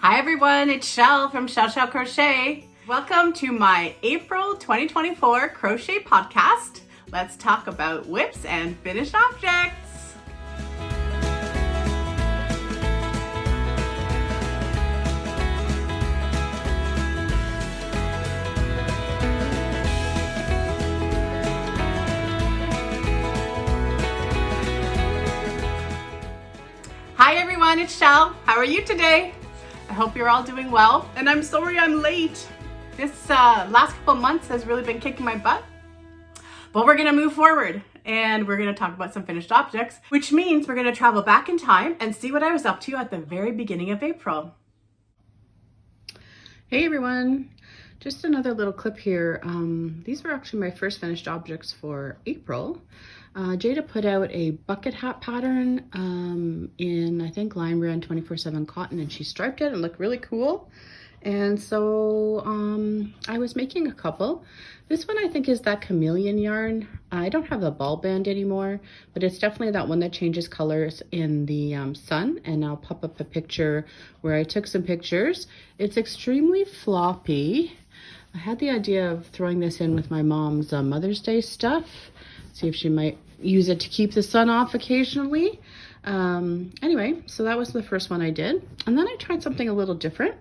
Hi everyone, it's Chelle from Shell Crochet. Welcome to my April 2024 crochet podcast. Let's talk about whips and finished objects. Hi everyone, it's Chelle. How are you today? I hope you're all doing well, and I'm sorry I'm late. This last couple months has really been kicking my butt, but we're gonna move forward and we're gonna talk about some finished objects, which means we're gonna travel back in time and see what I was up to at the very beginning of April. Hey everyone, just another little clip here. These were actually my first finished objects for April. Jayda put out a bucket hat pattern in, I think, lime brand 24/7 cotton, and she striped it and looked really cool. And so I was making a couple. This one I think is that chameleon yarn. I don't have the ball band anymore, but it's definitely that one that changes colors in the sun. And I'll pop up a picture where I took some pictures. It's extremely floppy. I had the idea of throwing this in with my mom's Mother's Day stuff. See if she might use it to keep the sun off occasionally. Anyway, so that was the first one I did. And then I tried something a little different.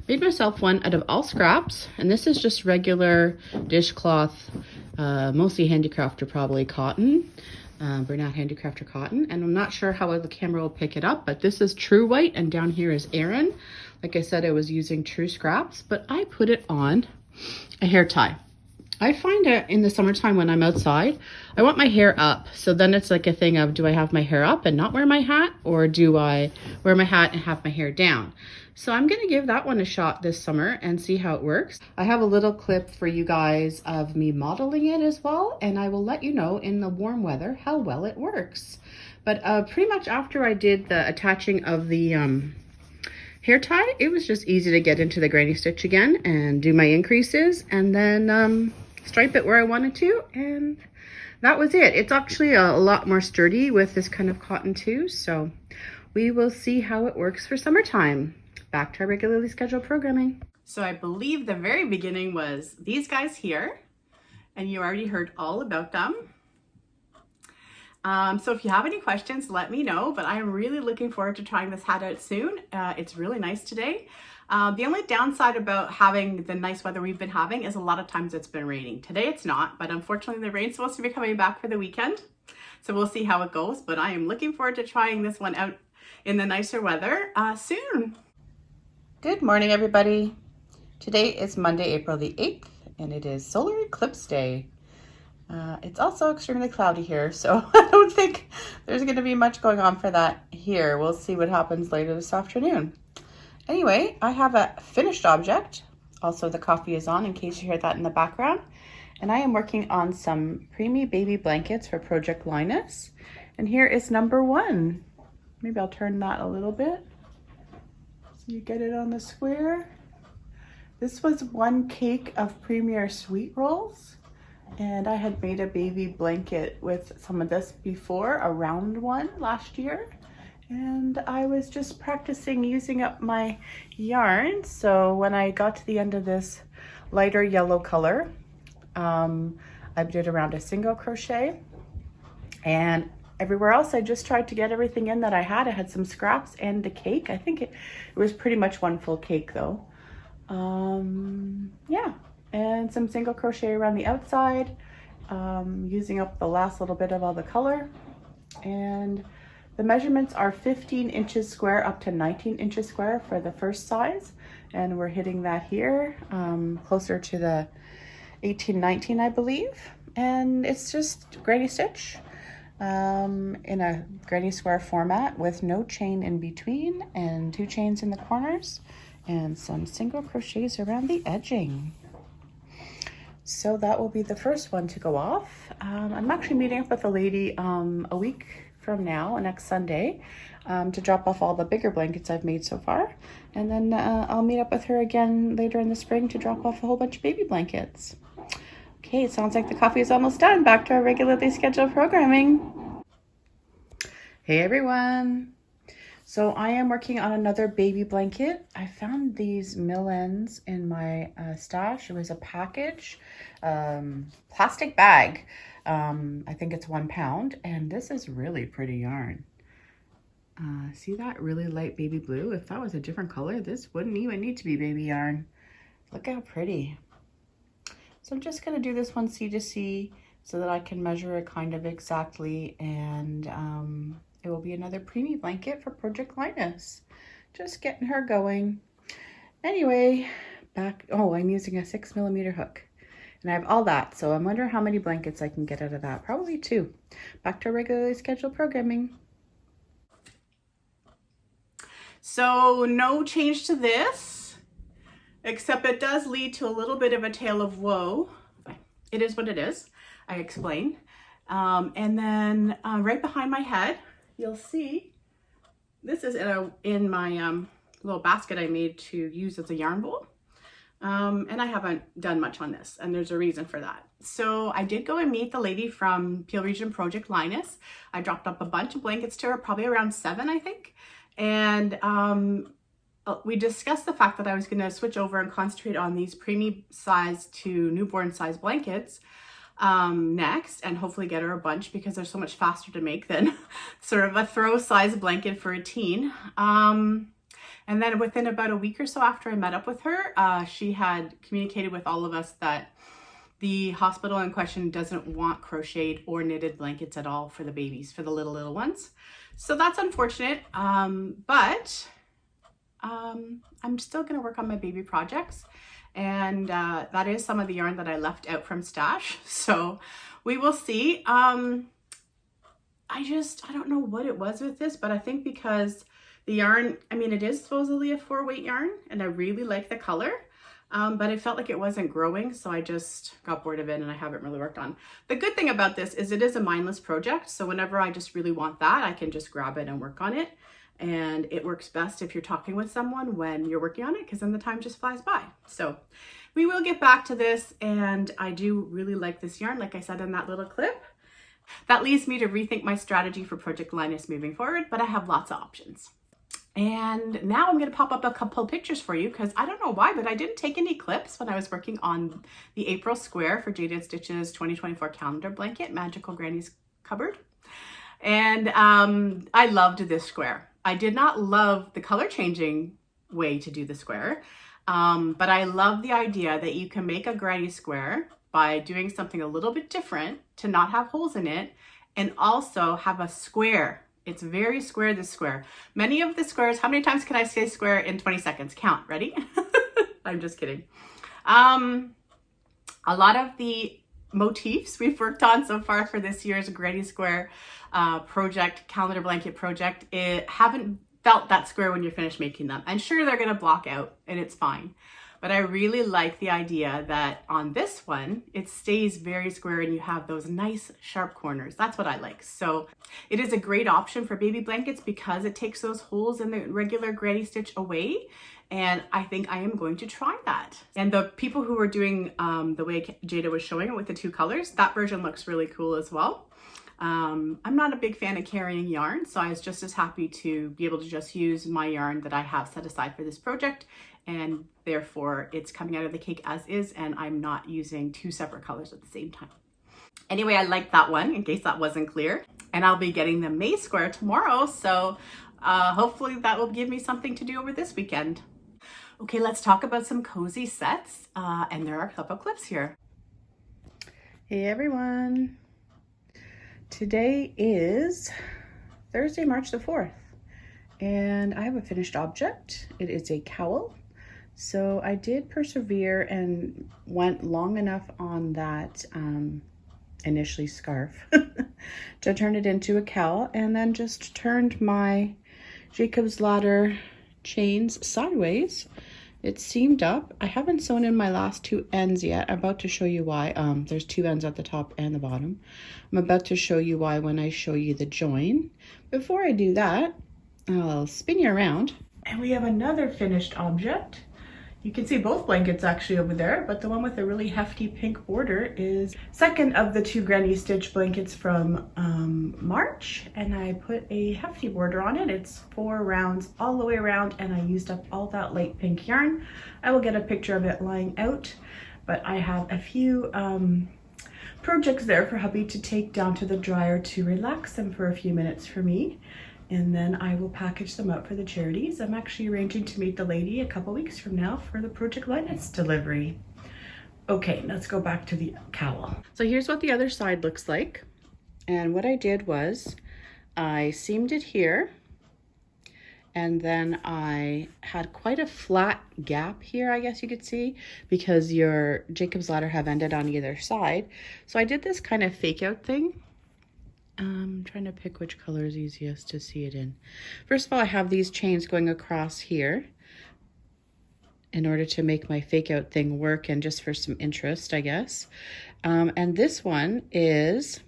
Made myself one out of all scraps. And this is just regular dishcloth, mostly handicrafter, probably cotton. Bernat handicrafter cotton. And I'm not sure how the camera will pick it up, but this is true white and down here is Aran. Like I said, I was using true scraps, but I put it on a hair tie. I find it in the summertime when I'm outside, I want my hair up. So then it's like a thing of, do I have my hair up and not wear my hat? Or do I wear my hat and have my hair down? So I'm going to give that one a shot this summer and see how it works. I have a little clip for you guys of me modeling it as well. And I will let you know in the warm weather how well it works. But pretty much after I did the attaching of the hair tie, it was just easy to get into the granny stitch again and do my increases and then stripe it where I wanted to, and that was it. It's actually a lot more sturdy with this kind of cotton too, so we will see how it works for summertime. Back to our regularly scheduled programming. So I believe the very beginning was these guys here, and you already heard all about them. So if you have any questions, let me know, but I'm really looking forward to trying this hat out soon. It's really nice today. The only downside about having the nice weather we've been having is a lot of times it's been raining. Today it's not, but unfortunately the rain's supposed to be coming back for the weekend. So we'll see how it goes, but I am looking forward to trying this one out in the nicer weather soon. Good morning, everybody. Today is Monday, April the 8th, and it is Solar Eclipse Day. It's also extremely cloudy here, so I don't think there's going to be much going on for that here. We'll see what happens later this afternoon. Anyway, I have a finished object. Also, the coffee is on in case you hear that in the background. And I am working on some preemie baby blankets for Project Linus. And here is number one. Maybe I'll turn that a little bit so you get it on the square. This was one cake of Premier Sweet Rolls. And I had made a baby blanket with some of this before, a round one last year. And I was just practicing using up my yarn. So when I got to the end of this lighter yellow color, I did around a single crochet. And everywhere else, I just tried to get everything in that I had. I had some scraps and the cake. I think it was pretty much one full cake though. Yeah. And some single crochet around the outside, using up the last little bit of all the color. And the measurements are 15 inches square up to 19 inches square for the first size. And we're hitting that here, closer to the 18, 19, I believe. And it's just granny stitch in a granny square format with no chain in between and 2 chains in the corners and some single crochets around the edging. So that will be the first one to go off. I'm actually meeting up with a lady a week from now, next Sunday, to drop off all the bigger blankets I've made so far. And then I'll meet up with her again later in the spring to drop off a whole bunch of baby blankets. Okay, it sounds like the coffee is almost done. Back to our regularly scheduled programming. Hey everyone. So I am working on another baby blanket. I found these mill ends in my stash. It was a package, plastic bag. I think it's 1 pound, and this is really pretty yarn. See that really light baby blue? If that was a different color, this wouldn't even need to be baby yarn. Look how pretty. So I'm just gonna do this one C to C so that I can measure it kind of exactly, and it will be another preemie blanket for Project Linus. Just getting her going. Anyway, back, oh, I'm using a 6mm hook. And I have all that, so I wonder how many blankets I can get out of that. Probably 2. Back to regularly scheduled programming. So no change to this, except it does lead to a little bit of a tale of woe. It is what it is, I explain. And then right behind my head, you'll see, this is in my little basket I made to use as a yarn bowl. And I haven't done much on this, and there's a reason for that. So I did go and meet the lady from Peel Region Project Linus. I dropped up a bunch of blankets to her, probably around 7, I think. And we discussed the fact that I was going to switch over and concentrate on these preemie size to newborn size blankets next, and hopefully get her a bunch because they're so much faster to make than sort of a throw size blanket for a teen. And then within about a week or so after I met up with her, she had communicated with all of us that the hospital in question doesn't want crocheted or knitted blankets at all for the babies, for the little ones. So that's unfortunate, but I'm still gonna work on my baby projects. And that is some of the yarn that I left out from stash. So we will see. I don't know what it was with this, but I think because the yarn, I mean, it is supposedly a 4-weight yarn, and I really like the color, but it felt like it wasn't growing, so I just got bored of it and I haven't really worked on. The good thing about this is it is a mindless project, so whenever I just really want that, I can just grab it and work on it. And it works best if you're talking with someone when you're working on it, because then the time just flies by. So we will get back to this, and I do really like this yarn, like I said in that little clip. That leads me to rethink my strategy for Project Linus moving forward, but I have lots of options. And now I'm going to pop up a couple of pictures for you, because I don't know why, but I didn't take any clips when I was working on the April square for Jayda Stitch's 2024 calendar blanket, Magical Granny's Cupboard. And I loved this square. I did not love the color changing way to do the square, but I love the idea that you can make a granny square by doing something a little bit different to not have holes in it, and also have a square. It's very square, this square. Many of the squares, how many times can I say square in 20 seconds? Count, ready? I'm just kidding. A lot of the motifs we've worked on so far for this year's Granny Square project, calendar blanket project, haven't felt that square when you're finished making them. And sure, they're gonna block out and it's fine. But I really like the idea that on this one, it stays very square and you have those nice sharp corners. That's what I like. So it is a great option for baby blankets because it takes those holes in the regular granny stitch away. And I think I am going to try that. And the people who were doing the way Jayda was showing it with the 2 colors, that version looks really cool as well. I'm not a big fan of carrying yarn, so I was just as happy to be able to just use my yarn that I have set aside for this project, and therefore it's coming out of the cake as is, and I'm not using 2 separate colors at the same time. Anyway, I like that one, in case that wasn't clear, and I'll be getting the May square tomorrow, so hopefully that will give me something to do over this weekend. Okay, let's talk about some cozy sets, and there are a couple clips here. Hey everyone. Today is Thursday, March the 4th, and I have a finished object. It is a cowl. So I did persevere and went long enough on that initially scarf to turn it into a cowl, and then just turned my Jacob's Ladder chains sideways. It seamed up. I haven't sewn in my last 2 ends yet. I'm about to show you why. There's 2 ends at the top and the bottom. I'm about to show you why when I show you the join. Before I do that, I'll spin you around. And we have another finished object. You can see both blankets actually over there, but the one with a really hefty pink border is second of the 2 granny stitch blankets from March, and I put a hefty border on it. It's 4 rounds all the way around, and I used up all that light pink yarn. I will get a picture of it lying out, but I have a few projects there for hubby to take down to the dryer to relax them for a few minutes for me. And then I will package them up for the charities. I'm actually arranging to meet the lady a couple weeks from now for the Project Linus delivery. Okay, let's go back to the cowl. So here's what the other side looks like. And what I did was I seamed it here, and then I had quite a flat gap here, I guess you could see, because your Jacob's ladder have ended on either side. So I did this kind of fake out thing. I'm trying to pick which color is easiest to see it in. First of all, I have these chains going across here in order to make my fake out thing work, and just for some interest, I guess. And this one is,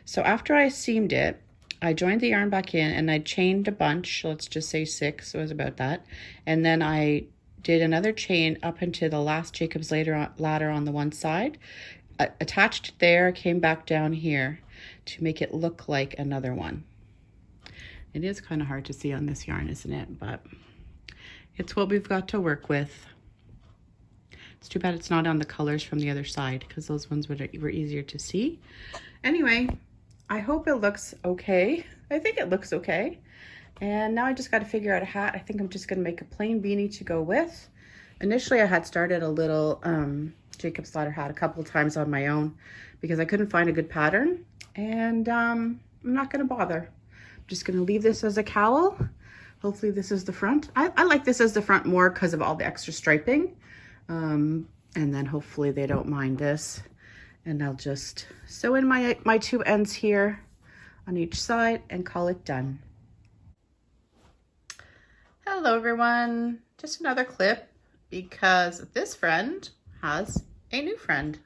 so after I seamed it, I joined the yarn back in and I chained a bunch, let's just say 6, so it was about that. And then I did another chain up into the last Jacob's ladder on the one side, attached it there, came back down here to make it look like another one. It is kind of hard to see on this yarn, isn't it? But it's what we've got to work with. It's too bad it's not on the colors from the other side, because those ones were easier to see. Anyway, I hope it looks okay. I think it looks okay. And now I just got to figure out a hat. I think I'm just going to make a plain beanie to go with. Initially, I had started a little Jacob's ladder hat a couple of times on my own because I couldn't find a good pattern. And I'm not going to bother. I'm just going to leave this as a cowl. Hopefully this is the front. I like this as the front more because of all the extra striping. And then hopefully they don't mind this. And I'll just sew in my 2 ends here on each side and call it done. Hello everyone. Just another clip because this friend has a new friend.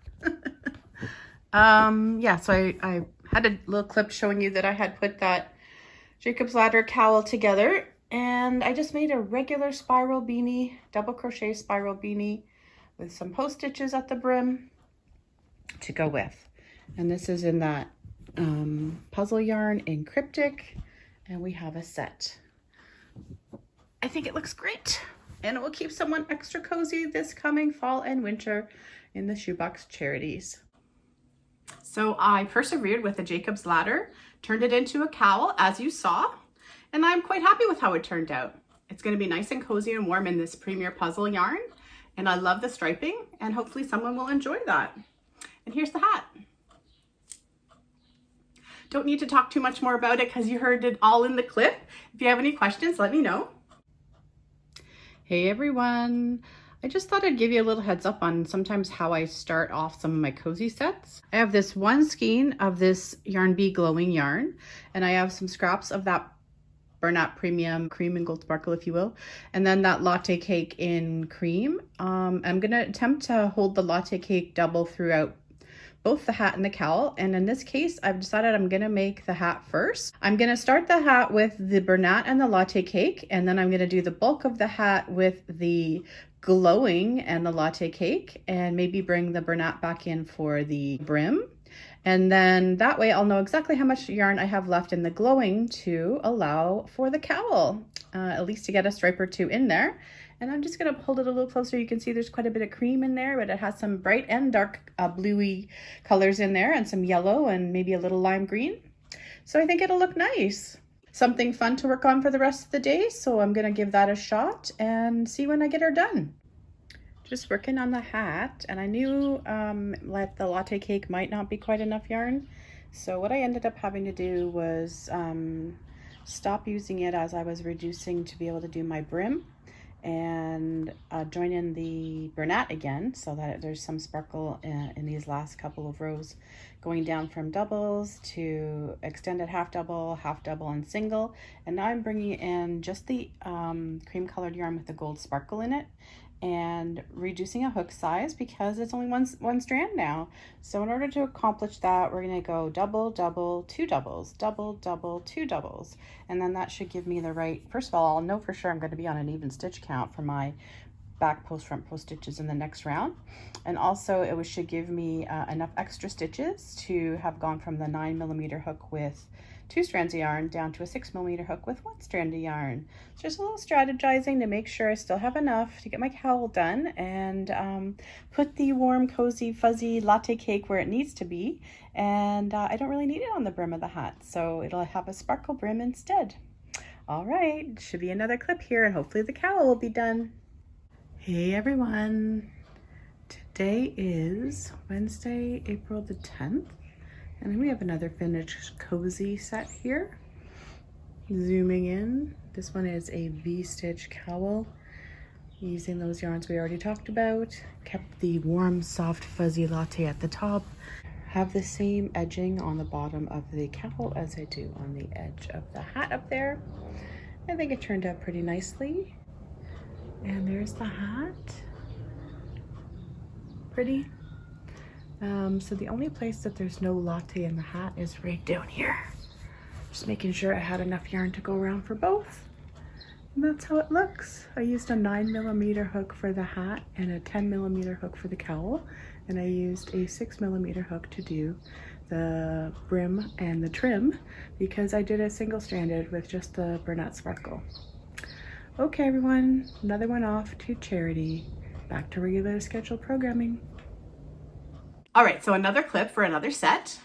Yeah, so I had a little clip showing you that I had put that Jacob's ladder cowl together, and I just made a regular spiral beanie, double crochet spiral beanie with some post stitches at the brim to go with. And this is in that puzzle yarn in Cryptic, and we have a set. I think it looks great, and it will keep someone extra cozy this coming fall and winter in the Shoebox Charities. So I persevered with the Jacob's ladder, turned it into a cowl as you saw, and I'm quite happy with how it turned out. It's going to be nice and cozy and warm in this Premier Puzzle yarn, and I love the striping, and hopefully someone will enjoy that. And here's the hat. Don't need to talk too much more about it because you heard it all in the clip. If you have any questions, let me know. Hey everyone. I just thought I'd give you a little heads up on sometimes how I start off some of my cozy sets. I have this one skein of this Yarn Bee glowing yarn, and I have some scraps of that Bernat Premium cream and gold sparkle, if you will, and then that latte cake in cream. I'm going to attempt to hold the latte cake double throughout both the hat and the cowl, and in this case I've decided I'm going to make the hat first. I'm going to start the hat with the Bernat and the latte cake, and then I'm going to do the bulk of the hat with the glowing and the latte cake, and maybe bring the Bernat back in for the brim. And then that way I'll know exactly how much yarn I have left in the glowing to allow for the cowl, at least to get a stripe or 2 in there. And I'm just going to hold it a little closer. You can see there's quite a bit of cream in there, but it has some bright and dark bluey colors in there, and some yellow and maybe a little lime green. So I think it'll look nice. Something fun to work on for the rest of the day. So I'm going to give that a shot and see when I get her done. Just working on the hat, and I knew the latte cake might not be quite enough yarn. So what I ended up having to do was stop using it as I was reducing to be able to do my brim, and join in the Bernat again so that there's some sparkle in these last couple of rows, going down from doubles to extended half double, and single. And now I'm bringing in just the cream colored yarn with the gold sparkle in it, and reducing a hook size because it's only one strand now. So in order to accomplish that, we're going to go double, double, 2 doubles, double, double, 2 doubles. And then that should give me the right, first of all, I'll know for sure I'm going to be on an even stitch count for my back post, front post stitches in the next round. And also it should give me enough extra stitches to have gone from the 9mm hook with 2 strands of yarn down to a 6mm hook with 1 strand of yarn. So just a little strategizing to make sure I still have enough to get my cowl done and put the warm, cozy, fuzzy latte cake where it needs to be. And I don't really need it on the brim of the hat, so it'll have a sparkle brim instead. All right, should be another clip here and hopefully the cowl will be done. Hey everyone, today is Wednesday, April the 10th. And we have another finished cozy set here. Zooming in, this one is a V-stitch cowl using those yarns we already talked about. Kept the warm, soft, fuzzy latte at the top. Have the same edging on the bottom of the cowl as I do on the edge of the hat up there. I think it turned out pretty nicely. And there's the hat. Pretty. So the only place that there's no latte in the hat is right down here. Just making sure I had enough yarn to go around for both. And that's how it looks. I used a 9mm hook for the hat and a 10mm hook for the cowl. And I used a 6mm hook to do the brim and the trim because I did a single stranded with just the Burnett Sparkle. Okay everyone, another one off to charity. Back to regular scheduled programming. All right, so another clip for another set.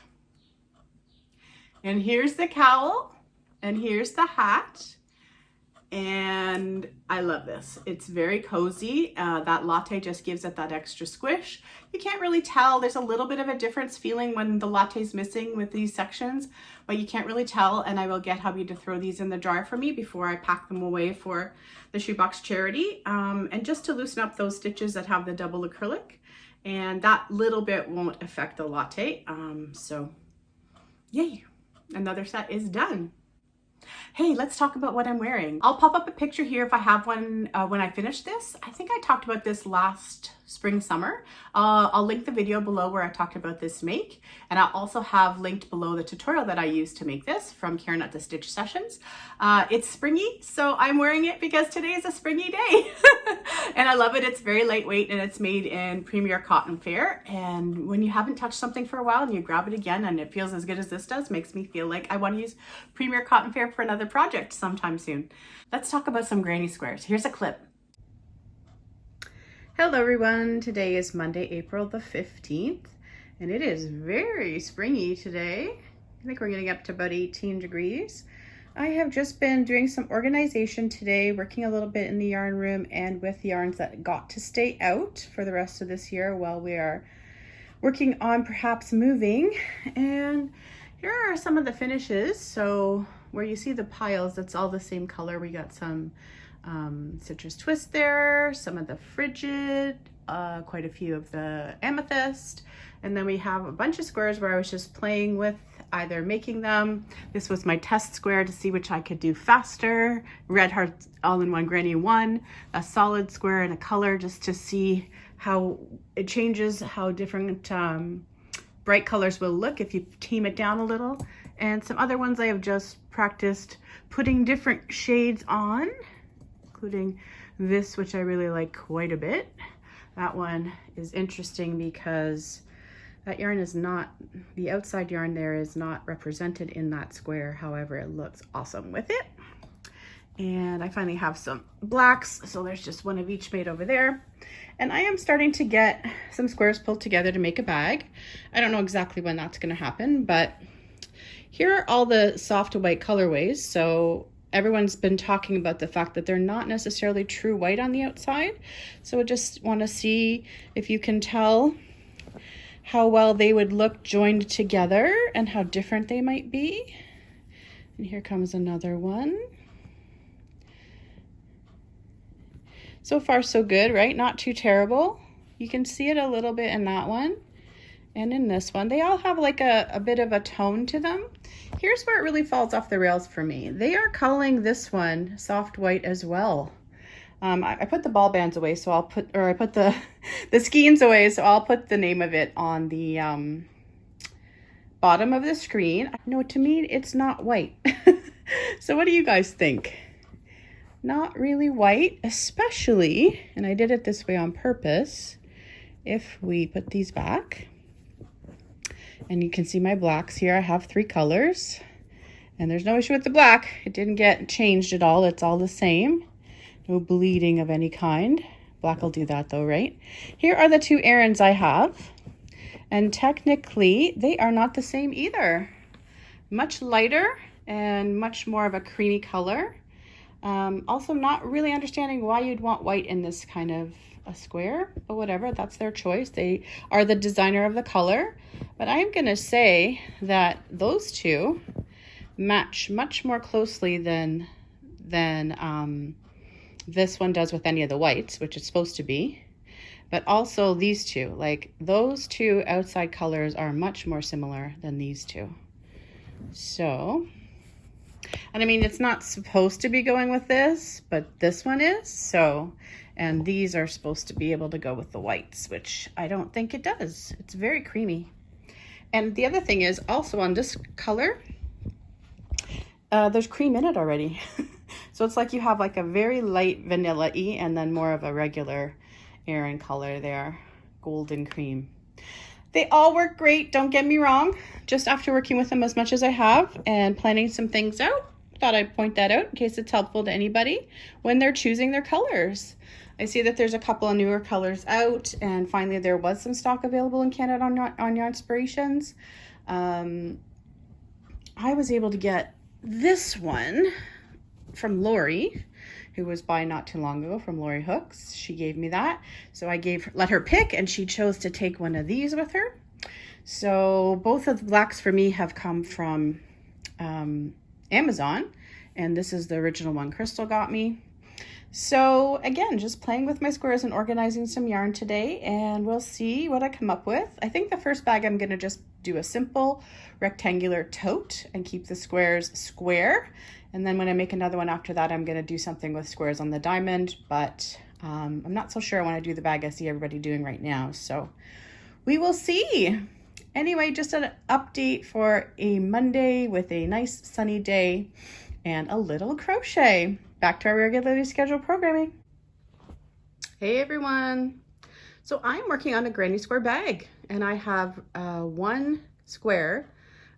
And here's the cowl, and here's the hat. And I love this. It's very cozy. That latte just gives it that extra squish. You can't really tell. There's a little bit of a difference feeling when the latte's missing with these sections, but you can't really tell. And I will get hubby to throw these in the jar for me before I pack them away for the Shoebox Charity. And just to loosen up those stitches that have the double acrylic. And that little bit won't affect the latte. So yay, another set is done. Hey, let's talk about what I'm wearing. I'll pop up a picture here if I have one when I finish this. I think I talked about this last spring, summer. I'll link the video below where I talked about this make. And I'll also have linked below the tutorial that I used to make this from Karen at the Stitch Sessions. It's springy, so I'm wearing it because today is a springy day. And I love it. It's very lightweight and it's made in Premier Cotton Fair. And when you haven't touched something for a while and you grab it again and it feels as good as this does, makes me feel like I want to use Premier Cotton Fair for another project sometime soon. Let's talk about some granny squares. Here's a clip. Hello everyone, today is Monday, April the 15th, and it is very springy today. I think we're getting up to about 18 degrees. I have just been doing some organization today, working a little bit in the yarn room and with yarns that got to stay out for the rest of this year while we are working on perhaps moving. And here are some of the finishes. So where you see the piles, that's all the same color. We got some citrus twist there, some of the frigid, quite a few of the amethyst, and then we have a bunch of squares where I was just playing with either making them. This was my test square to see which I could do faster. Red Heart All-in-One Granny 1, a solid square and a color just to see how it changes, how different bright colors will look if you team it down a little. And some other ones I have just practiced putting different shades on, including this, which I really like quite a bit. That one is interesting because that yarn is not, the outside yarn there is not represented in that square. However, it looks awesome with it. And I finally have some blacks, so there's just one of each made over there. And I am starting to get some squares pulled together to make a bag. I don't know exactly when that's gonna happen, but here are all the soft white colorways. So everyone's been talking about the fact that they're not necessarily true white on the outside. So I just want to see if you can tell how well they would look joined together and how different they might be. And here comes another one. So far so good, right? Not too terrible. You can see it a little bit in that one and in this one. They all have like a bit of a tone to them. Here's where it really falls off the rails for me. They are calling this one soft white as well. I put the ball bands away, so I'll put, or I put the skeins away, so I'll put the name of it on the bottom of the screen. No, to me, it's not white. So what do you guys think? not really white, especially, and I did it this way on purpose, if we put these back. And you can see my blacks here. I have 3 colors. And there's no issue with the black. It didn't get changed at all. It's all the same. No bleeding of any kind. Black will do that though, right? Here are the 2 errands I have. And technically, they are not the same either. Much lighter and much more of a creamy color. Also not really understanding why you'd want white in this kind of a square, but whatever, that's their choice. They are the designer of the color. But I'm gonna say that those 2 match much more closely than this one does with any of the whites, which it's supposed to be. But also these 2, like those 2 outside colors are much more similar than these 2. So, and I mean, it's not supposed to be going with this, but this one is. So, and these are supposed to be able to go with the whites, which I don't think it does. It's very creamy. And the other thing is also on this color, there's cream in it already. So it's like you have like a very light vanilla-y and then more of a regular Aran color there, golden cream. They all work great, don't get me wrong. Just after working with them as much as I have and planning some things out, thought I'd point that out in case it's helpful to anybody when they're choosing their colors. I see that there's a couple of newer colors out, and finally there was some stock available in Canada on Yarnspirations. I was able to get this one from Lori, who was by not too long ago, from Lori Hooks. She gave me that. So I let her pick, and she chose to take one of these with her. So both of the blacks for me have come from Amazon, and this is the original one Crystal got me. So again, just playing with my squares and organizing some yarn today, and we'll see what I come up with. I think the first bag I'm gonna just do a simple rectangular tote and keep the squares square. And then when I make another one after that, I'm gonna do something with squares on the diamond, but I'm not so sure I wanna do the bag I see everybody doing right now. So we will see. Anyway, just an update for a Monday with a nice sunny day and a little crochet. Back to our regularly scheduled programming. Hey everyone. So I'm working on a granny square bag, and I have 1 square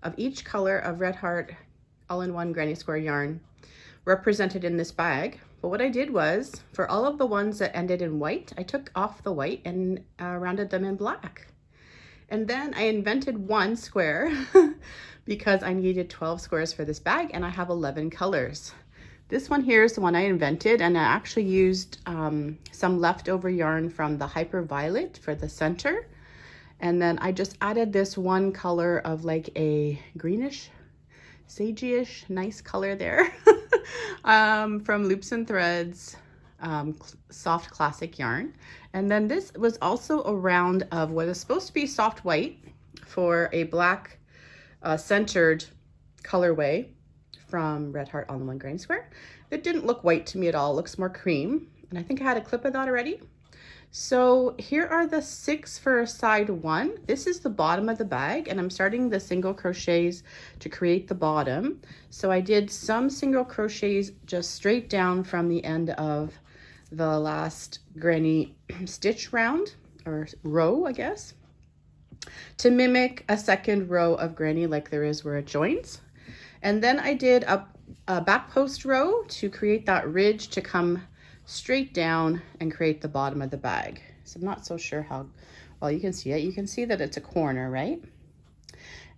of each color of Red Heart all-in-one granny square yarn represented in this bag. But what I did was, for all of the ones that ended in white, I took off the white and rounded them in black. And then I invented 1 square because I needed 12 squares for this bag, and I have 11 colors. This one here is the one I invented, and I actually used some leftover yarn from the Hyper Violet for the center. And then I just added this 1 color of like a greenish, sagey-ish, nice color there from Loops and Threads, soft classic yarn. And then this was also a round of what is supposed to be soft white for a black centered colorway from Red Heart all-in-one granny square. It didn't look white to me at all. It looks more cream. And I think I had a clip of that already. So here are the 6 for side 1. This is the bottom of the bag, and I'm starting the single crochets to create the bottom. So I did some single crochets just straight down from the end of the last granny stitch round, or row, I guess, to mimic a second row of granny like there is where it joins. And then I did a back post row to create that ridge to come straight down and create the bottom of the bag. So I'm not so sure how well you can see it. You can see that it's a corner, right?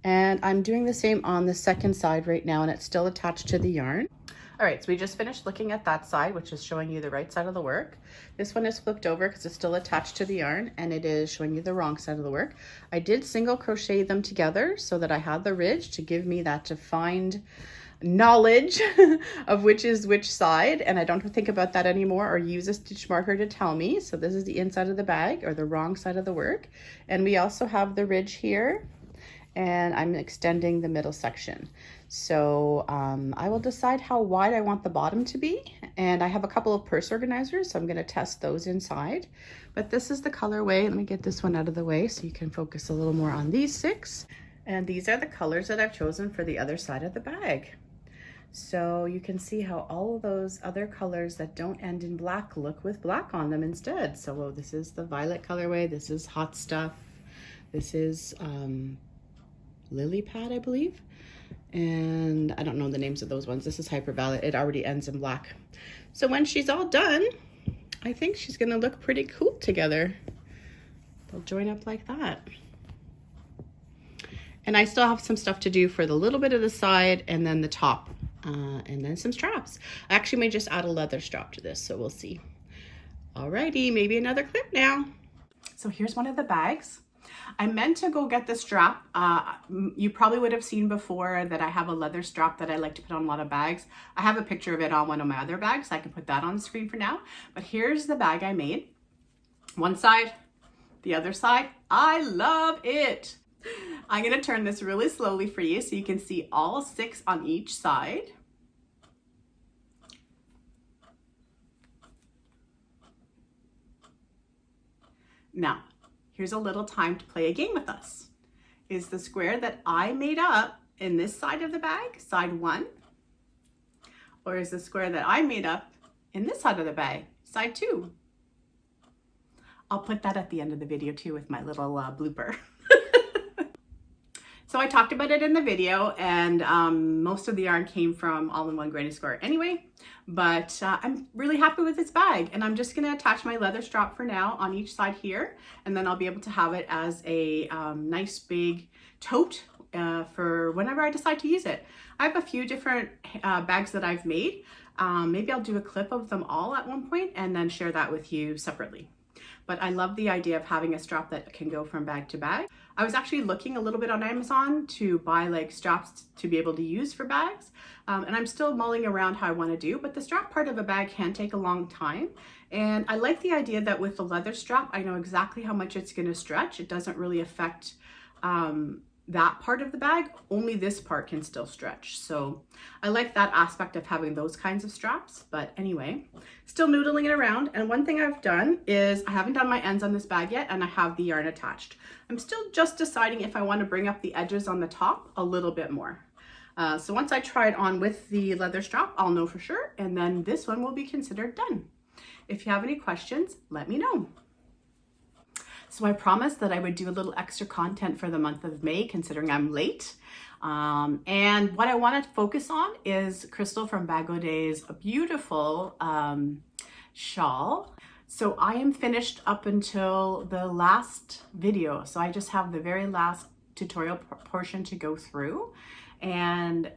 And I'm doing the same on the second side right now, and it's still attached to the yarn. All right, so we just finished looking at that side, which is showing you the right side of the work. This one is flipped over because it's still attached to the yarn, and it is showing you the wrong side of the work. I did single crochet them together so that I had the ridge to give me that defined knowledge of which is which side, and I don't think about that anymore or use a stitch marker to tell me. So this is the inside of the bag, or the wrong side of the work. And we also have the ridge here, and I'm extending the middle section. So I will decide how wide I want the bottom to be, and I have a couple of purse organizers, so I'm going to test those inside. But this is the colorway. Let me get this one out of the way so you can focus a little more on these 6. And these are the colors that I've chosen for the other side of the bag. So you can see how all of those other colors that don't end in black look with black on them instead. So this is the violet colorway, this is Hot Stuff, this is Lily Pad, I believe. And I don't know the names of those ones. This is Hyperviolet. It already ends in black. So when she's all done, I think she's gonna look pretty cool together. They'll join up like that. And I still have some stuff to do for the little bit of the side and then the top, and then some straps. I actually may just add a leather strap to this, so we'll see. Alrighty, maybe another clip now. So here's one of the bags. I meant to go get the strap. You probably would have seen before that I have a leather strap that I like to put on a lot of bags. I have a picture of it on one of my other bags, so I can put that on the screen for now. But here's the bag I made. One side, the other side. I love it. I'm gonna turn this really slowly for you so you can see all 6 on each side. Now, here's a little time to play a game with us. Is the square that I made up in this side of the bag, side 1? Or is the square that I made up in this side of the bag, side 2? I'll put that at the end of the video too with my little blooper. So I talked about it in the video, and most of the yarn came from All-in-One Granny Square anyway, but I'm really happy with this bag, and I'm just gonna attach my leather strap for now on each side here, and then I'll be able to have it as a nice big tote for whenever I decide to use it. I have a few different bags that I've made. Maybe I'll do a clip of them all at one point and then share that with you separately. But I love the idea of having a strap that can go from bag to bag. I was actually looking a little bit on Amazon to buy like straps to be able to use for bags. And I'm still mulling around how I want to do, but the strap part of a bag can take a long time. And I like the idea that with the leather strap, I know exactly how much it's going to stretch. It doesn't really affect that part of the bag, only this part can still stretch. So I like that aspect of having those kinds of straps. But anyway, still noodling it around. And one thing I've done is I haven't done my ends on this bag yet, and I have the yarn attached. I'm still just deciding if I want to bring up the edges on the top a little bit more. So once I try it on with the leather strap, I'll know for sure. And then this one will be considered done. If you have any questions, let me know. So I promised that I would do a little extra content for the month of May, considering I'm late. And what I want to focus on is Crystal from Bag O Day's beautiful shawl. So I am finished up until the last video. So I just have the very last tutorial portion to go through. And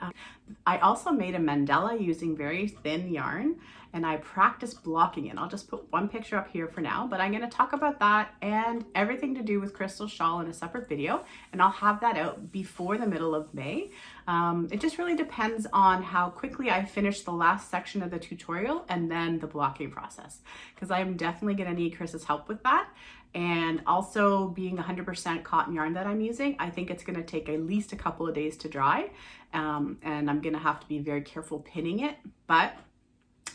I also made a mandala using very thin yarn, and I practiced blocking it. I'll just put one picture up here for now, but I'm going to talk about that and everything to do with Crystal's shawl in a separate video, and I'll have that out before the middle of May. It just really depends on how quickly I finish the last section of the tutorial and then the blocking process, because I'm definitely going to need Chris's help with that. And also, being 100% cotton yarn that I'm using, I think it's going to take at least a couple of days to dry, and I'm going to have to be very careful pinning it, but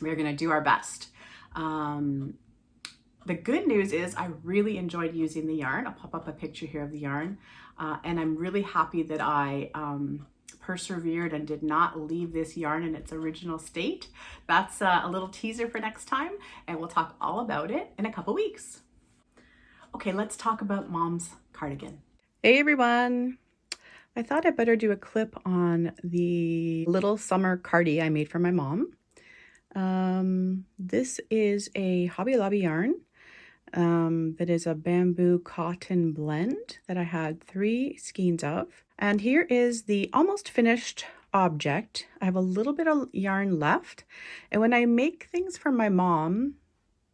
we're going to do our best. The good news is I really enjoyed using the yarn. I'll pop up a picture here of the yarn, and I'm really happy that I persevered and did not leave this yarn in its original state. That's a little teaser for next time, and we'll talk all about it in a couple weeks. Okay, let's talk about Mom's cardigan. Hey everyone! I thought I'd better do a clip on the little summer cardi I made for my mom. This is a Hobby Lobby yarn that is a bamboo cotton blend that I had 3 skeins of. And here is the almost finished object. I have a little bit of yarn left. And when I make things for my mom,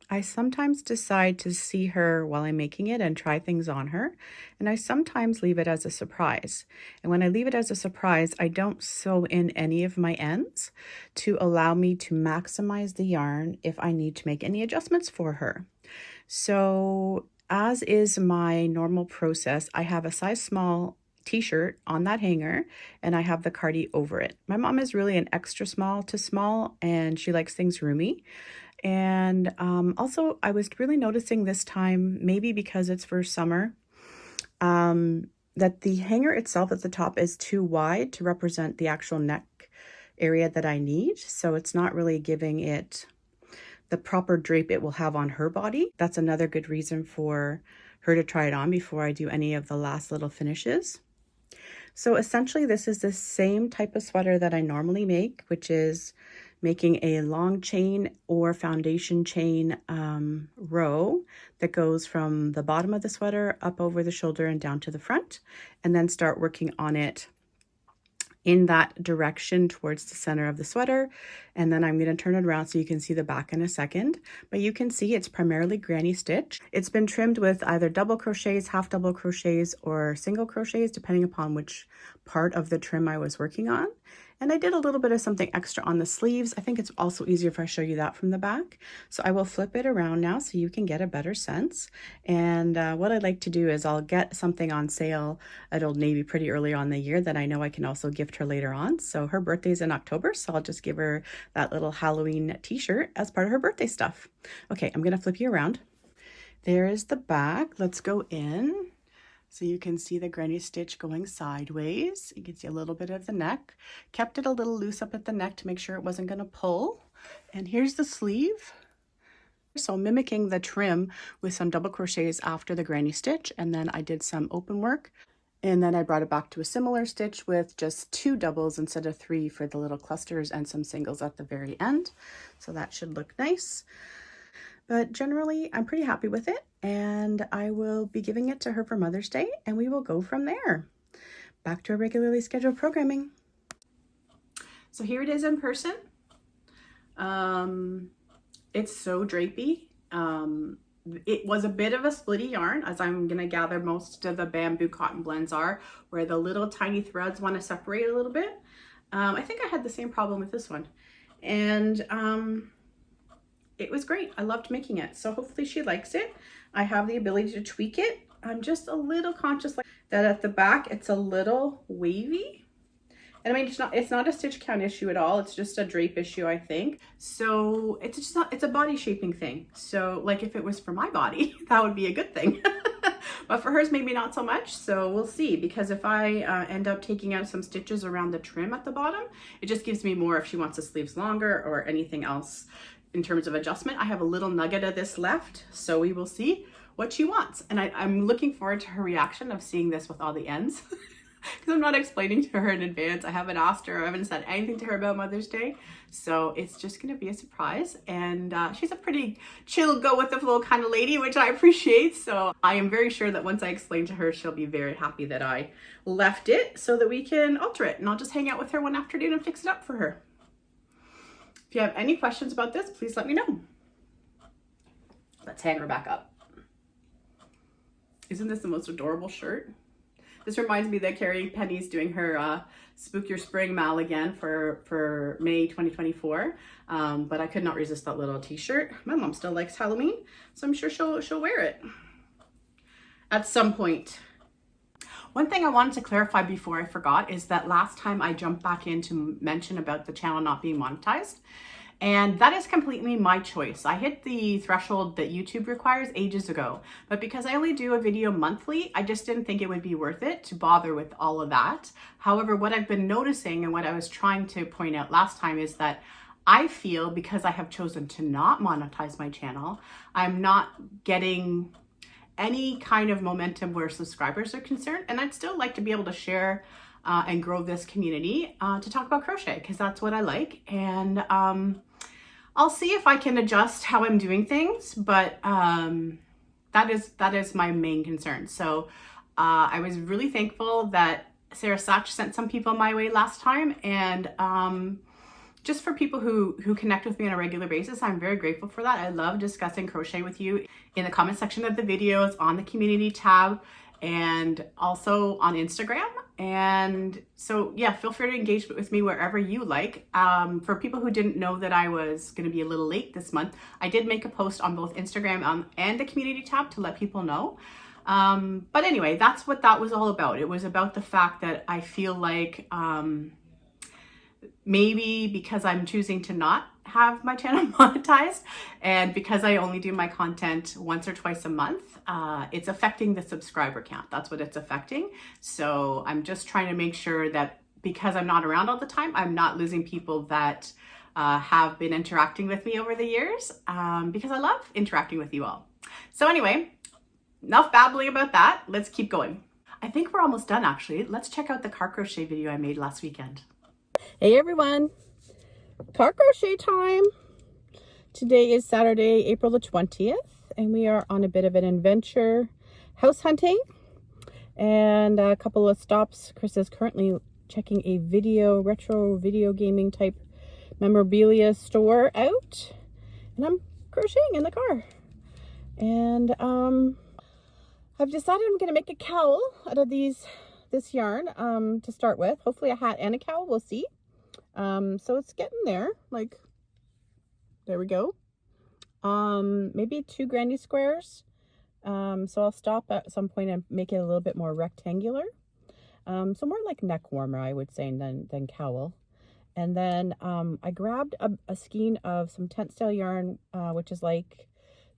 I sometimes decide to see her while I'm making it and try things on her. And I sometimes leave it as a surprise. And when I leave it as a surprise, I don't sew in any of my ends to allow me to maximize the yarn if I need to make any adjustments for her. So as is my normal process, I have a size small t-shirt on that hanger and I have the cardi over it. My mom is really an extra small to small and she likes things roomy. And also I was really noticing this time, maybe because it's for summer, that the hanger itself at the top is too wide to represent the actual neck area that I need. So it's not really giving it the proper drape it will have on her body. That's another good reason for her to try it on before I do any of the last little finishes. So essentially this is the same type of sweater that I normally make, which is making a long chain or foundation chain row that goes from the bottom of the sweater up over the shoulder and down to the front, and then start working on it in that direction towards the center of the sweater. And then I'm going to turn it around so you can see the back in a second, but you can see it's primarily granny stitch. It's been trimmed with either double crochets, half double crochets, or single crochets, depending upon which part of the trim I was working on. And I did a little bit of something extra on the sleeves. I think it's also easier if I show you that from the back. So I will flip it around now so you can get a better sense. And what I'd like to do is I'll get something on sale at Old Navy pretty early on in the year that I know I can also gift her later on. So her birthday's in October, so I'll just give her that little Halloween t-shirt as part of her birthday stuff. Okay, I'm gonna flip you around. There is the back. Let's go in. So you can see the granny stitch going sideways. You can see a little bit of the neck. Kept it a little loose up at the neck to make sure it wasn't gonna pull. And here's the sleeve. So mimicking the trim with some double crochets after the granny stitch, and then I did some open work. And then I brought it back to a similar stitch with just 2 doubles instead of 3 for the little clusters and some singles at the very end. So that should look nice. But generally, I'm pretty happy with it, and I will be giving it to her for Mother's Day, and we will go from there. Back to our regularly scheduled programming. So here it is in person. It's so drapey. It was a bit of a splitty yarn, as I'm gonna gather most of the bamboo cotton blends are, where the little tiny threads want to separate a little bit. I think I had the same problem with this one. And it was great. I loved making it. So hopefully she likes it. I have the ability to tweak it. I'm just a little conscious like that at the back, it's a little wavy. And I mean, it's not a stitch count issue at all. It's just a drape issue, I think. So it's just not, it's a body shaping thing. So like if it was for my body, that would be a good thing. But for hers, maybe not so much. So we'll see, because if I end up taking out some stitches around the trim at the bottom, it just gives me more if she wants the sleeves longer or anything else. In terms of adjustment, I have a little nugget of this left, so we will see what she wants. And I'm looking forward to her reaction of seeing this with all the ends, because I'm not explaining to her in advance. I haven't asked her, I haven't said anything to her about Mother's Day. So it's just gonna be a surprise. And she's a pretty chill, go with the flow kind of lady, which I appreciate. So I am very sure that once I explain to her, she'll be very happy that I left it so that we can alter it. And I'll just hang out with her one afternoon and fix it up for her. If you have any questions about this, please let me know. Let's hang her back up. Isn't this the most adorable shirt? This reminds me that Carrie Penny's doing her Spook Your Spring mal again for May 2024. But I could not resist that little t-shirt. My mom still likes Halloween, so I'm sure she'll wear it at some point. One thing I wanted to clarify before I forgot is that last time I jumped back in to mention about the channel not being monetized, and that is completely my choice. I hit the threshold that YouTube requires ages ago, but because I only do a video monthly, I just didn't think it would be worth it to bother with all of that. However, what I've been noticing and what I was trying to point out last time is that I feel because I have chosen to not monetize my channel, I'm not getting any kind of momentum where subscribers are concerned, and I'd still like to be able to share and grow this community to talk about crochet, because that's what I like. And I'll see if I can adjust how I'm doing things, but that is my main concern. So I was really thankful that Sarah Satch sent some people my way last time, and just for people who connect with me on a regular basis, I'm very grateful for that. I love discussing crochet with you in the comment section of the videos, on the community tab, and also on Instagram. And so yeah, feel free to engage with me wherever you like. For people who didn't know that I was going to be a little late this month, I did make a post on both Instagram and the community tab to let people know. But anyway, that's what that was all about. It was about the fact that I feel like maybe because I'm choosing to not have my channel monetized, and because I only do my content once or twice a month, it's affecting the subscriber count. That's what it's affecting. So I'm just trying to make sure that because I'm not around all the time, I'm not losing people that have been interacting with me over the years, because I love interacting with you all. So anyway, enough babbling about that. Let's keep going. I think we're almost done actually. Let's check out the car crochet video I made last weekend. Hey everyone, car crochet time. Today is Saturday, April the 20th, and we are on a bit of an adventure house hunting and a couple of stops. Chris is currently checking a retro video gaming type memorabilia store out, and I'm crocheting in the car. And I've decided I'm going to make a cowl out of this yarn to start with. Hopefully a hat and a cowl, we'll see. So it's getting there, like, there we go. Maybe 2 granny squares. So I'll stop at some point and make it a little bit more rectangular. So more like neck warmer, I would say, than cowl. And then I grabbed a skein of some tent style yarn, which is like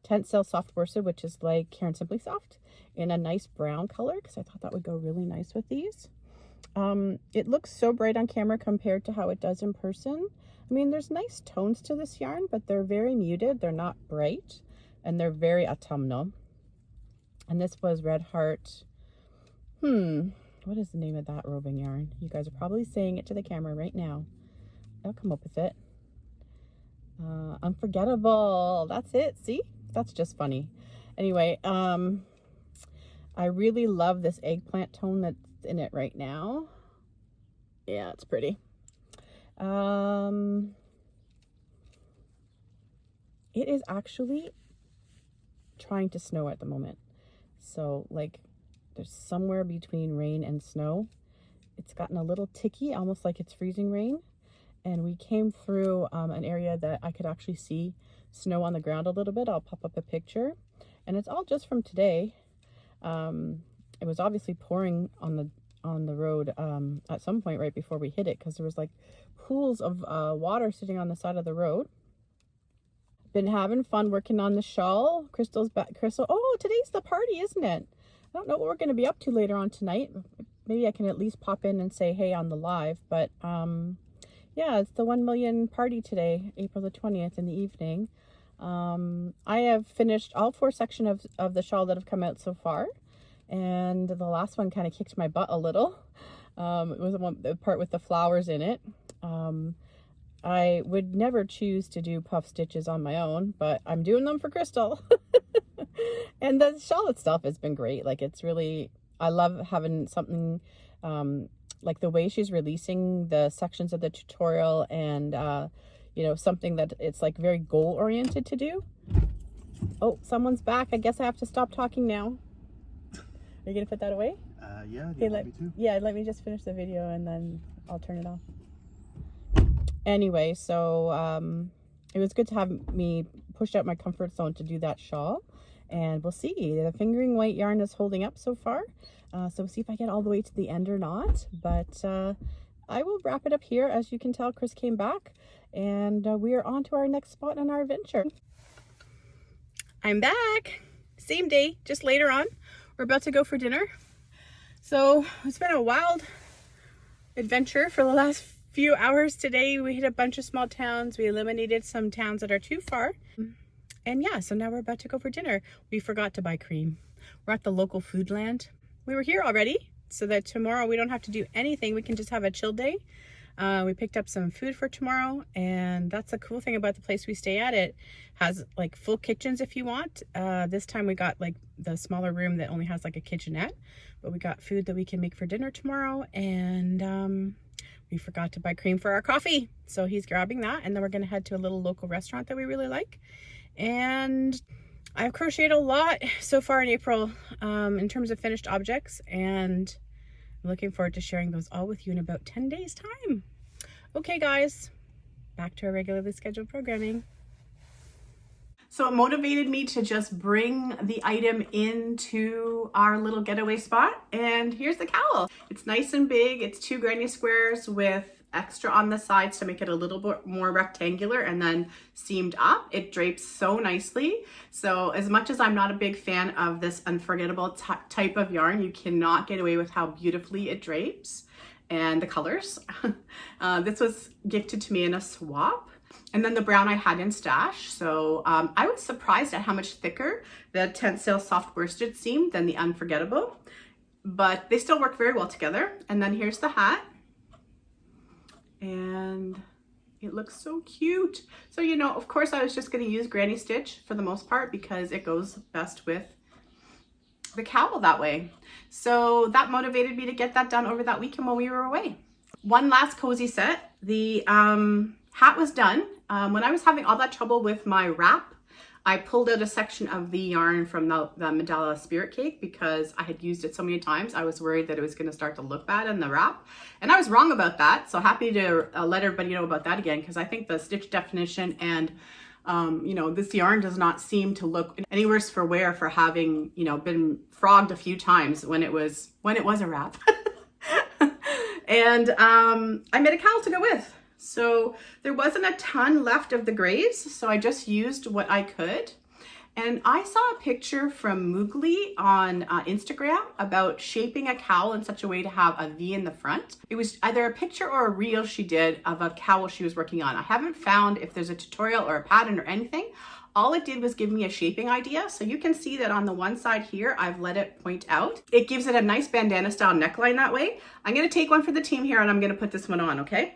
tent style soft worsted, which is like Care and Simply Soft, in a nice brown color, because I thought that would go really nice with these. It looks so bright on camera compared to how it does in person. I mean, there's nice tones to this yarn, but they're very muted. They're not bright, and they're very autumnal. And this was Red Heart. What is the name of that roving yarn? You guys are probably saying it to the camera right now. I'll come up with it. Unforgettable. That's it. See? That's just funny. Anyway, I really love this eggplant tone that's in it right now. Yeah, it's pretty. It is actually trying to snow at the moment. So like there's somewhere between rain and snow. It's gotten a little ticky, almost like it's freezing rain. And we came through an area that I could actually see snow on the ground a little bit. I'll pop up a picture. And it's all just from today. It was obviously pouring on the road at some point right before we hit it, because there was like pools of water sitting on the side of the road. Been having fun working on the shawl. Crystal's back. Crystal, oh, today's the party, isn't it? I don't know what we're going to be up to later on tonight. Maybe I can at least pop in and say hey on the live. But yeah, it's the 1 million party today, April the 20th in the evening. I have finished all 4 sections of the shawl that have come out so far. And the last one kind of kicked my butt a little. It was the part with the flowers in it. I would never choose to do puff stitches on my own, but I'm doing them for Crystal. And the shawl itself has been great. Like, it's really, I love having something like the way she's releasing the sections of the tutorial, and you know, something that it's like very goal oriented to do. Oh, someone's back. I guess I have to stop talking now. Are you gonna put that away? Yeah. Okay, let me just finish the video and then I'll turn it off. Anyway, so it was good to have me pushed out my comfort zone to do that shawl, and we'll see. The fingering weight yarn is holding up so far, so we'll see if I get all the way to the end or not. But I will wrap it up here. As you can tell, Chris came back, and we are on to our next spot in our adventure. I'm back. Same day, just later on. We're about to go for dinner. So it's been a wild adventure for the last few hours. Today we hit a bunch of small towns. We eliminated some towns that are too far. And yeah, so now we're about to go for dinner. We forgot to buy cream. We're at the local food land. We were here already, so that tomorrow we don't have to do anything. We can just have a chill day. We picked up some food for tomorrow, and that's the cool thing about the place we stay at. It has like full kitchens if you want. This time we got like the smaller room that only has like a kitchenette, but we got food that we can make for dinner tomorrow. And we forgot to buy cream for our coffee, so he's grabbing that, and then we're gonna head to a little local restaurant that we really like. And I've crocheted a lot so far in April in terms of finished objects, and I'm looking forward to sharing those all with you in about 10 days time. Okay guys, back to our regularly scheduled programming. So it motivated me to just bring the item into our little getaway spot. And here's the cowl. It's nice and big. It's 2 granny squares with extra on the sides to make it a little bit more rectangular, and then seamed up. It drapes so nicely. So as much as I'm not a big fan of this unforgettable type of yarn, you cannot get away with how beautifully it drapes. and the colors. This was gifted to me in a swap. And then the brown I had in stash. So I was surprised at how much thicker the Tencel soft worsted seemed than the Unforgettable, but they still work very well together. And then here's the hat. And it looks so cute. So, you know, of course I was just gonna use granny stitch for the most part because it goes best with the cowl that way. So that motivated me to get that done over that weekend when we were away. One last cozy set. The hat was done. When I was having all that trouble with my wrap, I pulled out a section of the yarn from the Mandala Spirit Cake because I had used it so many times. I was worried that it was going to start to look bad in the wrap. And I was wrong about that. So happy to let everybody know about that again, because I think the stitch definition and you know, this yarn does not seem to look any worse for wear for having, you know, been frogged a few times when it was a wrap. And I made a cowl to go with. So there wasn't a ton left of the grays, so I just used what I could. And I saw a picture from Moogly on Instagram about shaping a cowl in such a way to have a V in the front. It was either a picture or a reel she did of a cowl she was working on. I haven't found if there's a tutorial or a pattern or anything. All it did was give me a shaping idea. So you can see that on the one side here, I've let it point out. It gives it a nice bandana style neckline that way. I'm gonna take one for the team here and I'm gonna put this one on, okay?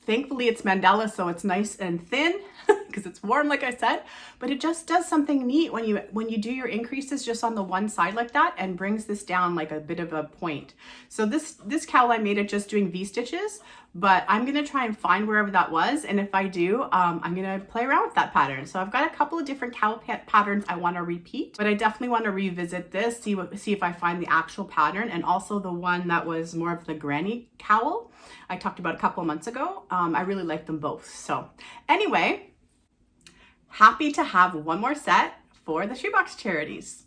Thankfully it's mandala, so it's nice and thin because it's warm, like I said, but it just does something neat when you do your increases just on the one side like that and brings this down like a bit of a point. So this cowl, I made it just doing V stitches, but I'm gonna try and find wherever that was. And if I do, I'm gonna play around with that pattern. So I've got a couple of different cowl patterns I wanna repeat, but I definitely wanna revisit this, see if I find the actual pattern, and also the one that was more of the granny cowl I talked about a couple of months ago. I really like them both. So anyway, happy to have one more set for the Shoebox Charities.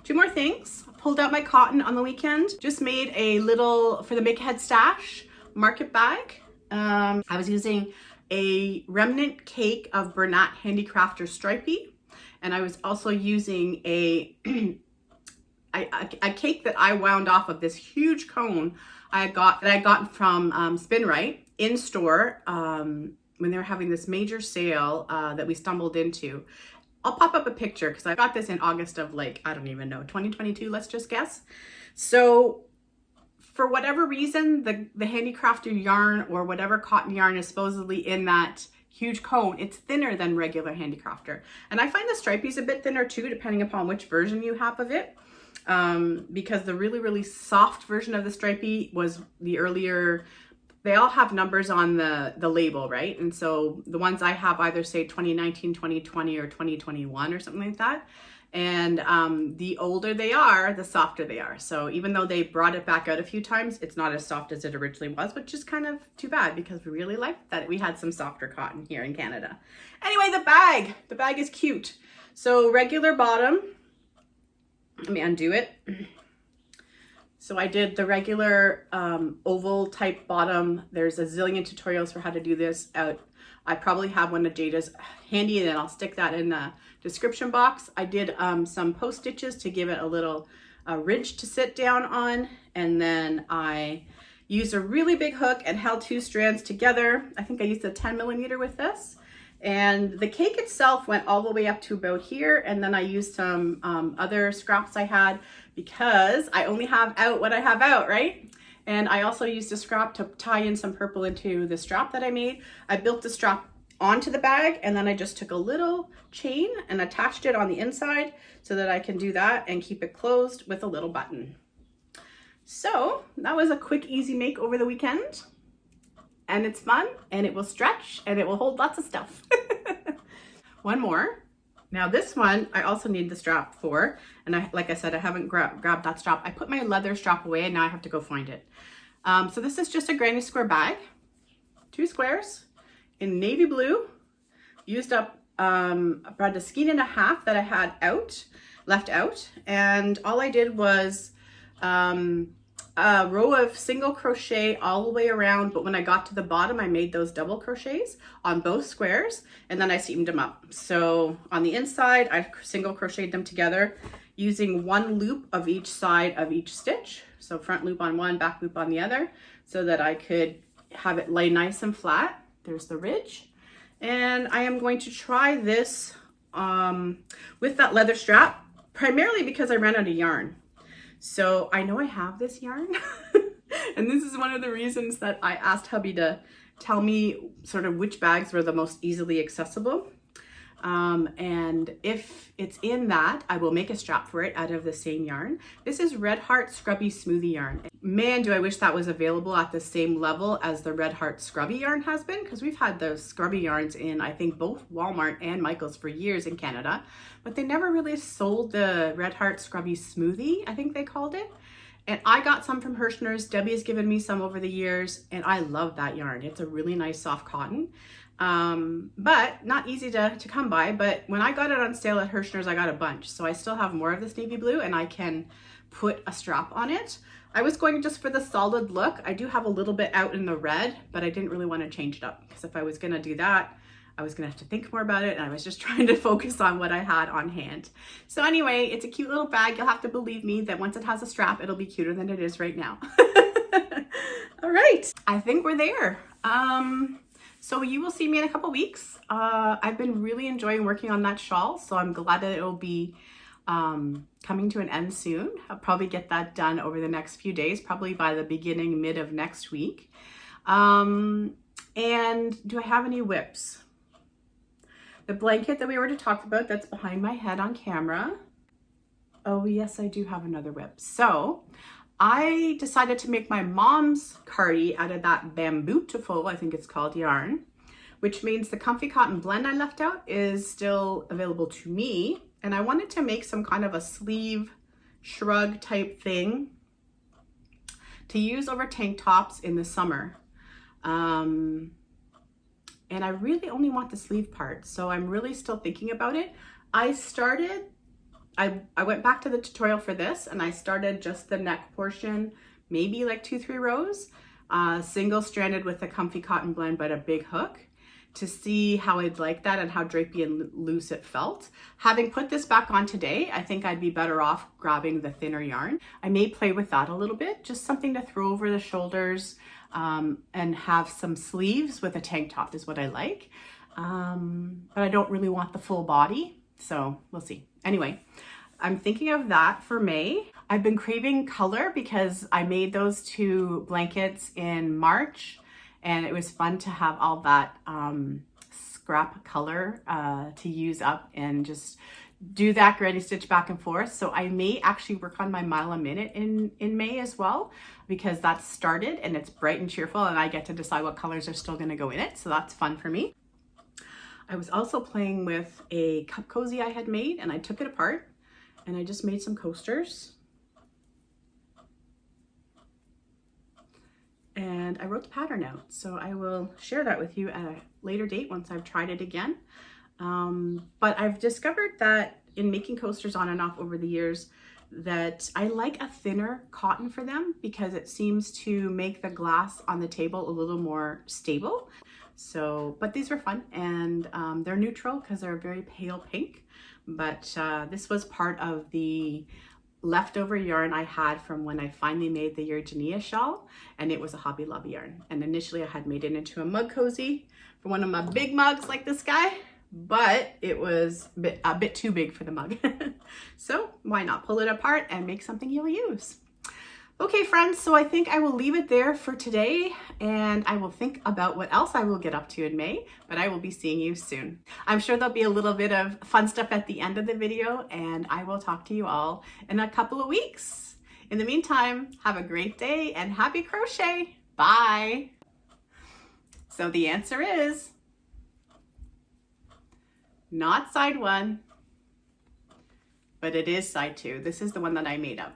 Two more things. Pulled out my cotton on the weekend. Just made a little, for the Make Ahead Stash, market bag. I was using a remnant cake of Bernat Handicrafter Stripey, and I was also using a cake that I wound off of this huge cone I had gotten from Spin Right in store when they were having this major sale that we stumbled into. I'll pop up a picture because I got this in August of, like, I don't even know, 2022, let's just guess. So for whatever reason, the handicrafter yarn or whatever cotton yarn is supposedly in that huge cone, it's thinner than regular handicrafter. And I find the Stripey's a bit thinner too, depending upon which version you have of it. Because the really, really soft version of the Stripey was the earlier, they all have numbers on the label, right? And so the ones I have either say 2019, 2020, or 2021 or something like that. And the older they are, the softer they are. So even though they brought it back out a few times, it's not as soft as it originally was, which is kind of too bad because we really liked that we had some softer cotton here in Canada. Anyway, the bag is cute. So regular bottom. Let me undo it. So I did the regular oval type bottom. There's a zillion tutorials for how to do this. I probably have one of Jayda's handy, and then I'll stick that in the description box. I did some post stitches to give it a little ridge to sit down on. And then I used a really big hook and held two strands together. I think I used a 10mm with this. And the cake itself went all the way up to about here. And then I used some other scraps I had because I only have out what I have out, right? And I also used a scrap to tie in some purple into the strap that I made. I built the strap onto the bag, and then I just took a little chain and attached it on the inside so that I can do that and keep it closed with a little button. So that was a quick, easy make over the weekend. And it's fun, and it will stretch, and it will hold lots of stuff. One more. Now this one, I also need the strap for, and like I said, I haven't grabbed that strap. I put my leather strap away, and now I have to go find it. So this is just a granny square bag, 2 squares in navy blue. Used up about a skein and a half that I had left out, and all I did was a row of single crochet all the way around, but when I got to the bottom, I made those double crochets on both squares, and then I seamed them up. So on the inside, I single crocheted them together using one loop of each side of each stitch. So front loop on one, back loop on the other, so that I could have it lay nice and flat. There's the ridge. And I am going to try this with that leather strap, primarily because I ran out of yarn. So I know I have this yarn, and this is one of the reasons that I asked hubby to tell me sort of which bags were the most easily accessible. And if it's in that, I will make a strap for it out of the same yarn. This is Red Heart Scrubby Smoothie yarn. Man, do I wish that was available at the same level as the Red Heart Scrubby yarn has been, because we've had those scrubby yarns in, I think, both Walmart and Michael's for years in Canada, but they never really sold the Red Heart Scrubby Smoothie, I think they called it. And I got some from Hirschner's. Debbie has given me some over the years, and I love that yarn. It's a really nice soft cotton, but not easy to come by. But when I got it on sale at Hirschner's, I got a bunch. So I still have more of this navy blue, and I can put a strap on it. I was going just for the solid look. I do have a little bit out in the red, but I didn't really want to change it up, because if I was going to do that, I was gonna have to think more about it, and I was just trying to focus on what I had on hand. So anyway, it's a cute little bag. You'll have to believe me that once it has a strap, it'll be cuter than it is right now. All right, I think we're there. So you will see me in a couple weeks. I've been really enjoying working on that shawl, so I'm glad that it'll be coming to an end soon. I'll probably get that done over the next few days, probably by the beginning, mid of next week. And do I have any whips? The blanket that we already talked about, that's behind my head on camera. Oh yes, I do have another whip. So I decided to make my mom's cardi out of that Bambootiful, I think it's called, yarn, which means the comfy cotton blend I left out is still available to me. And I wanted to make some kind of a sleeve shrug type thing to use over tank tops in the summer. And I really only want the sleeve part, so I'm really still thinking about it. I went back to the tutorial for this, and I started just the neck portion, maybe like 2-3 rows, single stranded with a comfy cotton blend, but a big hook, to see how I'd like that and how drapey and loose it felt. Having put this back on today, I think I'd be better off grabbing the thinner yarn. I may play with that a little bit, just something to throw over the shoulders, and have some sleeves with a tank top is what I like. But I don't really want the full body, so we'll see. Anyway, I'm thinking of that for May. I've been craving color because I made those 2 blankets in March, and it was fun to have all that scrap color to use up and just do that granny stitch back and forth. So I may actually work on my mile a minute in May as well, because that's started and it's bright and cheerful, and I get to decide what colors are still going to go in it. So that's fun for me. I was also playing with a cup cozy I had made, and I took it apart and I just made some coasters. And I wrote the pattern out, so I will share that with you at a later date once I've tried it again. But I've discovered that in making coasters on and off over the years, that I like a thinner cotton for them, because it seems to make the glass on the table a little more stable. So, but these were fun, and they're neutral because they're a very pale pink. But this was part of the leftover yarn I had from when I finally made the Virginia shawl, and it was a Hobby Lobby yarn. And initially I had made it into a mug cozy for one of my big mugs like this guy, but it was a bit too big for the mug. So why not pull it apart and make something you'll use? Okay, friends, so I think I will leave it there for today, and I will think about what else I will get up to in May, but I will be seeing you soon. I'm sure there'll be a little bit of fun stuff at the end of the video, and I will talk to you all in a couple of weeks. In the meantime, have a great day and happy crochet. Bye. So the answer is not side 1, but it is side 2. This is the one that I made up.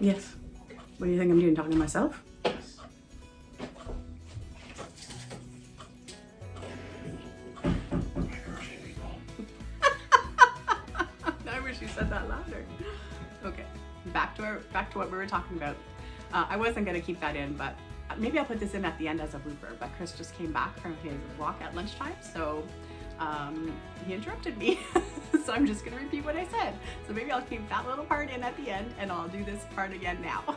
Yes. What do you think I'm doing, talking to myself? I wish you said that louder. Okay. back to what we were talking about. I wasn't gonna keep that in, but maybe I'll put this in at the end as a blooper, but Chris just came back from his walk at lunchtime, so he interrupted me. So I'm just gonna repeat what I said. So maybe I'll keep that little part in at the end and I'll do this part again now.